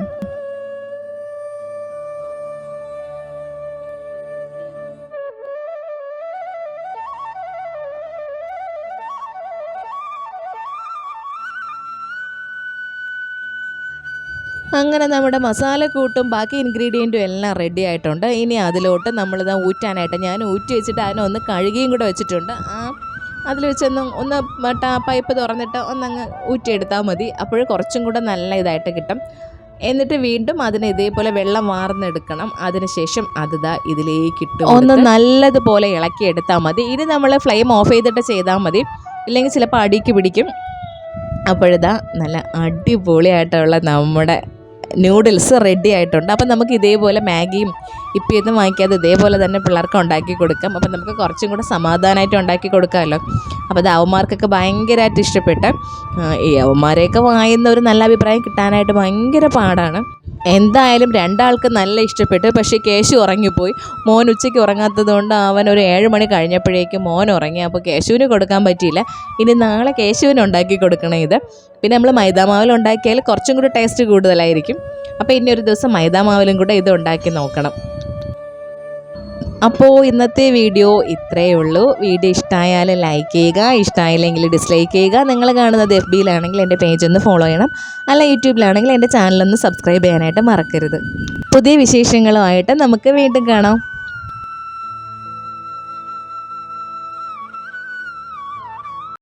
S1: അങ്ങനെ നമ്മുടെ മസാലക്കൂട്ടും ബാക്കി ഇൻഗ്രീഡിയൻറ്റും എല്ലാം റെഡി ആയിട്ടുണ്ട്. ഇനി അതിലോട്ട് നമ്മളിത് ഊറ്റാനായിട്ട് ഞാൻ ഊറ്റി വെച്ചിട്ട് അതിനൊന്ന് കഴുകിയും കൂടെ വെച്ചിട്ടുണ്ട്. അതിൽ വെച്ചൊന്ന് പൈപ്പ് തുറന്നിട്ട് ഒന്നങ്ങ് ഊറ്റിയെടുത്താൽ മതി. അപ്പോൾ കുറച്ചും കൂടെ നല്ല ഇതായിട്ട് കിട്ടും. എന്നിട്ട് വീണ്ടും അതിന് ഇതേപോലെ വെള്ളം വാർന്നെടുക്കണം. അതിനുശേഷം ഇതിലേക്ക് ഒന്ന് നല്ലതുപോലെ ഇളക്കിയെടുത്താൽ മതി. ഇനി നമ്മൾ ഫ്ലെയിം ഓഫ് ചെയ്തിട്ട് ചെയ്താൽ മതി, ഇല്ലെങ്കിൽ ചിലപ്പോൾ അടിക്ക് പിടിക്കും. അപ്പോഴിതാ നല്ല അടിപൊളിയായിട്ടുള്ള നമ്മുടെ നൂഡിൽസ് റെഡി ആയിട്ടുണ്ട്. അപ്പം നമുക്ക് ഇതേപോലെ മാഗിയും ഇപ്പിയൊന്നും വാങ്ങിക്കാതെ ഇതേപോലെ തന്നെ പിള്ളേർക്ക് ഉണ്ടാക്കി കൊടുക്കാം. അപ്പം നമുക്ക് കുറച്ചും കൂടെ സമാധാനമായിട്ട് ഉണ്ടാക്കി കൊടുക്കാമല്ലോ. അപ്പോൾ അത് അവന്മാർക്കൊക്കെ ഭയങ്കരമായിട്ട് ഇഷ്ടപ്പെട്ട്, ഈ അവന്മാരെയൊക്കെ വായുന്ന ഒരു നല്ല അഭിപ്രായം കിട്ടാനായിട്ട് ഭയങ്കര പാടാണ്. എന്തായാലും രണ്ടാൾക്ക് നല്ല ഇഷ്ടപ്പെട്ടു. പക്ഷേ കേശു ഉറങ്ങിപ്പോയി. മോൻ ഉച്ചയ്ക്ക് ഉറങ്ങാത്തത് കൊണ്ട് അവൻ ഒരു 7 മണി കഴിഞ്ഞപ്പോഴേക്കും മോൻ ഉറങ്ങി. അപ്പോൾ കേശുവിന് കൊടുക്കാൻ പറ്റിയില്ല. ഇനി നാളെ കേശുവിന് ഉണ്ടാക്കി കൊടുക്കണം ഇത്. പിന്നെ നമ്മൾ മൈദാമാവിൽ ഉണ്ടാക്കിയാൽ കുറച്ചും കൂടി ടേസ്റ്റ് കൂടുതലായിരിക്കും. അപ്പോൾ ഇനി ഒരു ദിവസം മൈദാമാവിലും കൂടെ ഇത് ഉണ്ടാക്കി നോക്കണം. അപ്പോൾ ഇന്നത്തെ വീഡിയോ ഇത്രയേ ഉള്ളൂ. വീഡിയോ ഇഷ്ടമായാൽ ലൈക്ക് ചെയ്യുക, ഇഷ്ടമായില്ലെങ്കിൽ ഡിസ്ലൈക്ക് ചെയ്യുക. നിങ്ങൾ കാണുന്നത് FBയിലാണെങ്കിൽ എൻ്റെ പേജ് ഒന്ന് ഫോളോ ചെയ്യണം, അല്ല യൂട്യൂബിലാണെങ്കിൽ എൻ്റെ ചാനലൊന്ന് സബ്സ്ക്രൈബ് ചെയ്യാനായിട്ട് മറക്കരുത്. പുതിയ വിശേഷങ്ങളുമായിട്ട് നമുക്ക് വീണ്ടും കാണാം.